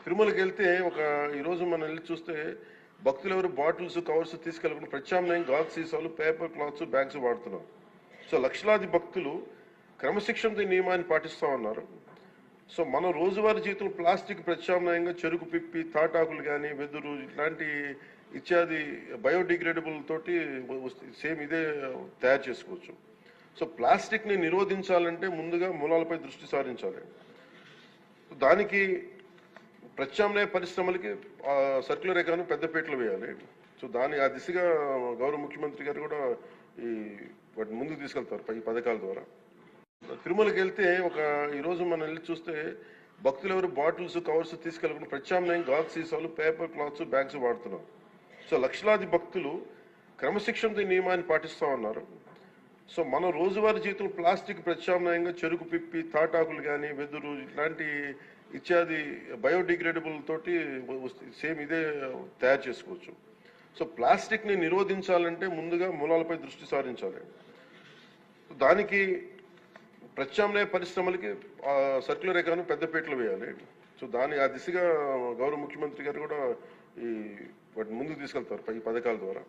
తిరుమలకి వెళ్తే ఈరోజు మనం వెళ్ళి చూస్తే భక్తులు ఎవరు బాటిల్స్ కవర్స్ తీసుకెళ్ళకుండా ప్రత్యామ్నాయం గాజు సీసాలు పేపర్ క్లాత్స్ బ్యాగ్స్ వాడుతున్నారు. సో లక్షలాది భక్తులు క్రమశిక్షణతో ఈ నియమాన్ని పాటిస్తూ ఉన్నారు. సో మన రోజువారీ జీవితంలో ప్లాస్టిక్ ప్రత్యామ్నాయంగా చెరుకు పిప్పి తాటాకులు కానీ వెదురు ఇట్లాంటి ఇత్యాది బయోడిగ్రేడబుల్ తోటి సేమ్ ఇదే తయారు చేసుకోవచ్చు. సో ప్లాస్టిక్ని నిరోధించాలంటే ముందుగా మూలాలపై దృష్టి సారించాలి. దానికి ప్రత్యామ్నాయ పరిశ్రమలకి సర్క్యులర్ ఎకానమీ పెద్దపీటలు వేయాలి. సో ఆ దిశగా గౌరవ ముఖ్యమంత్రి గారు కూడా వాటిని ముందుకు తీసుకెళ్తారు ఈ పథకాల ద్వారా. తిరుమలకి వెళ్తే ఈరోజు మనం వెళ్ళి చూస్తే భక్తులు ఎవరు బాటిల్స్ కవర్స్ తీసుకెళ్ళకుండా ప్రత్యామ్నాయం గాజు సీసాలు పేపర్ క్లాత్స్ బ్యాగ్స్ వాడుతున్నారు. సో లక్షలాది భక్తులు క్రమశిక్షణతో ఈ నియమాన్ని పాటిస్తూ ఉన్నారు. సో మన రోజువారీ జీవితంలో ప్లాస్టిక్ ప్రత్యామ్నాయంగా చెరుకు పిప్పి తాటాకులు కానీ వెదురు ఇట్లాంటి ఇత్యాది బయోడిగ్రేడబుల్ తోటి సేమ్ ఇదే తయారు చేసుకోవచ్చు. సో ప్లాస్టిక్ని నిరోధించాలంటే ముందుగా మూలాలపై దృష్టి సారించాలి. దానికి ప్రత్యామ్నాయ పరిశ్రమలకి సర్క్యులర్ ఎకానమీ పెద్దపీటలు వేయాలి. సో ఆ దిశగా గౌరవ ముఖ్యమంత్రి గారు కూడా వాటిని ముందుకు తీసుకెళ్తారు ఈ పథకాల ద్వారా.